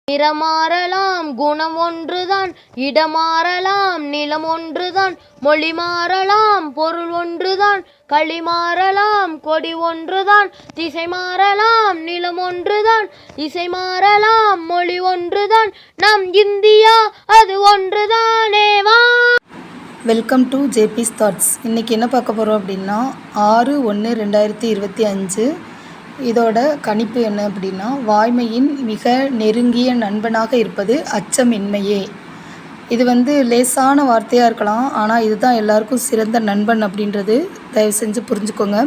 நிறமாறலாம் குணம் ஒன்றுதான், இடமாறலாம் நிலம் ஒன்றுதான், மொழி மாறலாம் பொருள் ஒன்றுதான், களி மாறலாம் கொடி ஒன்றுதான், திசை மாறலாம் நிலம் ஒன்றுதான், இசை மாறலாம் மொழி ஒன்றுதான், நம் இந்தியா அது ஒன்றுதானேவா. வெல்கம் டு ஜேபிஸ் தாட்ஸ். இன்றைக்கி என்ன பார்க்க போகிறோம் அப்படின்னா 6/1/2025 இதோட கணிப்பு என்ன அப்படின்னா, வாய்மையின் மிக நெருங்கிய நண்பனாக இருப்பது அச்சமின்மையே. இது லேசான வார்த்தையாக இருக்கலாம், ஆனால் இதுதான் எல்லாருக்கும் சிறந்த நண்பன் அப்படின்றது தயவு செஞ்சு புரிஞ்சுக்கோங்க.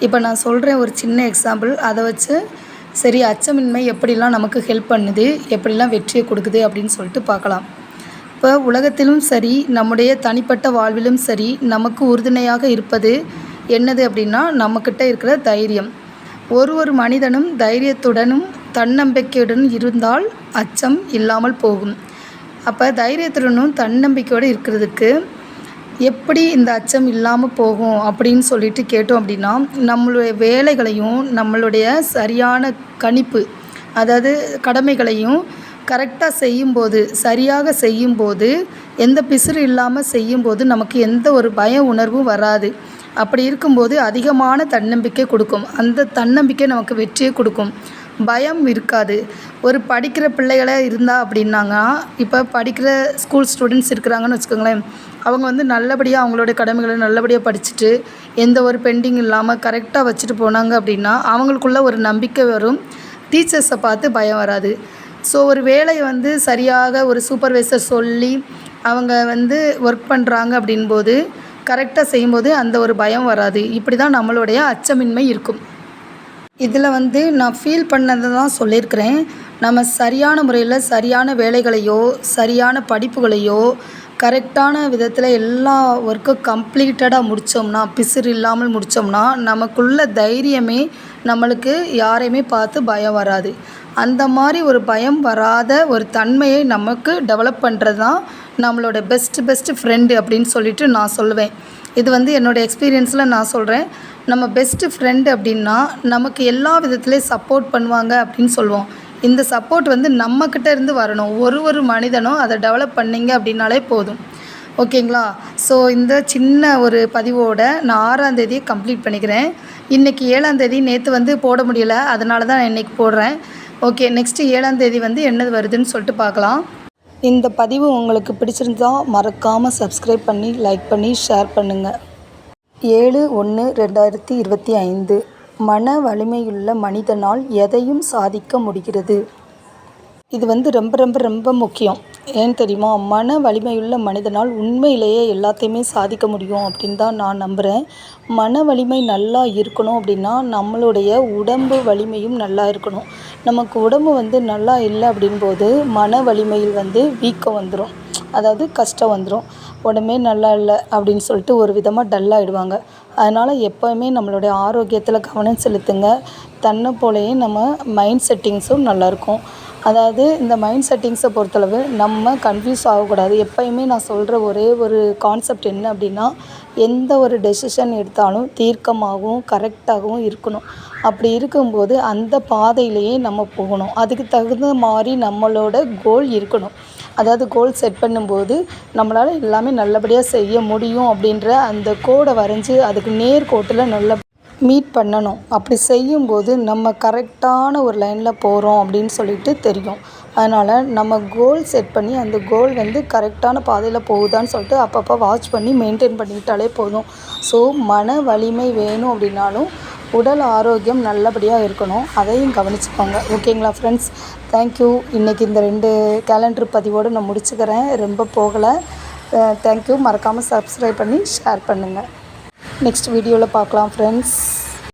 இப்போ நான் சொல்கிறேன் ஒரு சின்ன எக்ஸாம்பிள், அதை வச்சு சரி அச்சமின்மை எப்படிலாம் நமக்கு ஹெல்ப் பண்ணுது, எப்படிலாம் வெற்றியை கொடுக்குது அப்படின்னு சொல்லிட்டு பார்க்கலாம். இப்போ உலகத்திலும் சரி, நம்முடைய தனிப்பட்ட வாழ்விலும் சரி, நமக்கு உறுதுணையாக இருப்பது என்னது அப்படின்னா, நம்மக்கிட்ட இருக்கிற தைரியம். ஒரு மனிதனும் தைரியத்துடனும் தன்னம்பிக்கையுடனும் இருந்தால் அச்சம் இல்லாமல் போகும். அப்போ தைரியத்துடனும் தன்னம்பிக்கையோடு இருக்கிறதுக்கு எப்படி இந்த அச்சம் இல்லாமல் போகும் அப்படின்னு சொல்லிட்டு கேட்டோம் அப்படின்னா, நம்மளுடைய வேலைகளையும் நம்மளுடைய சரியான கணிப்பு, அதாவது கடமைகளையும் கரெக்டாக செய்யும்போது, சரியாக செய்யும்போது, எந்த பிசுறு இல்லாமல் செய்யும்போது நமக்கு எந்த ஒரு பய உணர்வும் வராது. அப்படி இருக்கும்போது அதிகமான தன்னம்பிக்கை கொடுக்கும். அந்த தன்னம்பிக்கை நமக்கு வெற்றியை கொடுக்கும், பயம் இருக்காது. ஒரு படிக்கிற பிள்ளைகளாக இருந்தால் அப்படின்னாங்க, இப்போ படிக்கிற ஸ்கூல் ஸ்டூடெண்ட்ஸ் இருக்கிறாங்கன்னு வச்சுக்கோங்களேன், அவங்க நல்லபடியாக அவங்களோட கடமைகளை நல்லபடியாக படிச்சுட்டு எந்த ஒரு பெண்டிங் இல்லாமல் கரெக்டாக வச்சுட்டு போனாங்க அப்படின்னா அவங்களுக்குள்ள ஒரு நம்பிக்கை வரும், டீச்சர்ஸை பார்த்து பயம் வராது. ஸோ ஒரு வேலையை சரியாக ஒரு சூப்பர்வைசர் சொல்லி அவங்க ஒர்க் பண்ணுறாங்க அப்படின்போது கரெக்டாக செய்யும்போது அந்த ஒரு பயம் வராது. இப்படி தான் நம்மளுடைய அச்சமின்மை இருக்கும். இதில் நான் ஃபீல் பண்ணதை தான் சொல்லியிருக்கிறேன். நம்ம சரியான முறையில் சரியான வேலைகளையோ சரியான படிப்புகளையோ கரெக்டான விதத்தில் எல்லா ஒர்க்கும் கம்ப்ளீட்டடாக முடித்தோம்னா, பிசுறு இல்லாமல் முடித்தோம்னா, நமக்குள்ள தைரியமே நம்மளுக்கு யாரையுமே பார்த்து பயம் வராது. அந்த மாதிரி ஒரு பயம் வராத ஒரு தன்மையை நமக்கு டெவலப் பண்ணுறது தான் நம்மளோட பெஸ்ட்டு ஃப்ரெண்டு அப்படின்னு சொல்லிட்டு நான் சொல்லுவேன். இது என்னோடய எக்ஸ்பீரியன்ஸில் நான் சொல்கிறேன். நம்ம பெஸ்ட்டு ஃப்ரெண்டு அப்படின்னா நமக்கு எல்லா விதத்துலேயும் சப்போர்ட் பண்ணுவாங்க அப்படின்னு சொல்லுவோம். இந்த சப்போர்ட் நம்மக்கிட்ட இருந்து வரணும். ஒரு மனிதனும் அதை டெவலப் பண்ணிங்க அப்படின்னாலே போதும். ஓகேங்களா? ஸோ இந்த சின்ன ஒரு பதிவோடு நான் 6ஆம் தேதியை கம்ப்ளீட் பண்ணிக்கிறேன். இன்றைக்கி 7ஆம் தேதி, நேற்று போட முடியலை, அதனால தான் நான் இன்றைக்கி போடுறேன். ஓகே, நெக்ஸ்ட்டு 7ஆம் தேதி என்னது வருதுன்னு சொல்லிட்டு பார்க்கலாம். இந்த பதிவு உங்களுக்கு பிடிச்சிருந்தா மறக்காமல் சப்ஸ்கிரைப் பண்ணி, லைக் பண்ணி, ஷேர் பண்ணுங்கள். 7/1/2025 மன வலிமையுள்ள மனிதனால் எதையும் சாதிக்க முடிகிறது. இது ரொம்ப ரொம்ப ரொம்ப முக்கியம். ஏன்னு தெரியுமா? மன வலிமையுள்ள மனிதனால் உண்மையிலேயே எல்லாத்தையுமே சாதிக்க முடியும் அப்படின்னு தான் நான் நம்புகிறேன். மன வலிமை நல்லா இருக்கணும் அப்படின்னா நம்மளுடைய உடம்பு வலிமையும் நல்லா இருக்கணும். நமக்கு உடம்பு நல்லா இல்லை அப்படின்போது மன வலிமையில் வீக்கம் வந்துடும், அதாவது கஷ்டம் வந்துடும். உடம்பே நல்லா இல்லை அப்படின்னு சொல்லிட்டு ஒரு விதமாக டல்லாகிடுவாங்க. அதனால் எப்போவுமே நம்மளுடைய ஆரோக்கியத்தில் கவனம் செலுத்துங்க. தன்னை போலயே நம்ம மைண்ட் செட்டிங்ஸும் நல்லாயிருக்கும். அதாவது இந்த மைண்ட் செட்டிங்ஸை பொறுத்தளவு நம்ம கன்ஃபியூஸ் ஆகக்கூடாது. எப்போயுமே நான் சொல்கிற ஒரே ஒரு கான்செப்ட் என்ன அப்படின்னா, எந்த ஒரு டெசிஷன் எடுத்தாலும் தீர்க்கமாகவும் கரெக்டாகவும் இருக்கணும். அப்படி இருக்கும்போது அந்த பாதையிலேயே நம்ம போகணும். அதுக்கு தகுந்த மாதிரி நம்மளோட கோல் இருக்கணும். அதாவது கோல் செட் பண்ணும்போது நம்மளால் எல்லாமே நல்லபடியாக செய்ய முடியும் அப்படின்ற அந்த கோடை வரைஞ்சி அதுக்கு நேர்கோட்டில் நல்லா மீட் பண்ணணும். அப்படி செய்யும்போது நம்ம கரெக்டான ஒரு லைனில் போகிறோம் அப்படின்னு சொல்லிட்டு தெரியும். அதனால் நம்ம கோல் செட் பண்ணி அந்த கோல் கரெக்டான பாதையில் போகுதான்னு சொல்லிட்டு அப்பப்போ வாட்ச் பண்ணி மெயின்டைன் பண்ணிக்கிட்டாலே போதும். ஸோ மன வலிமை வேணும் அப்படின்னாலும் உடல் ஆரோக்கியம் நல்லபடியாக இருக்கணும், அதையும் கவனிச்சுக்கோங்க. ஓகேங்களா ஃப்ரெண்ட்ஸ்? தேங்க்யூ. இன்றைக்கி இந்த 2 கேலண்டர் பதிவோடு நான் முடிச்சுக்கிறேன், ரொம்ப போகலை. தேங்க்யூ. மறக்காமல் சப்ஸ்கிரைப் பண்ணி ஷேர் பண்ணுங்கள். நெக்ஸ்ட் வீடியோவில் பார்க்கலாம் ஃப்ரெண்ட்ஸ்.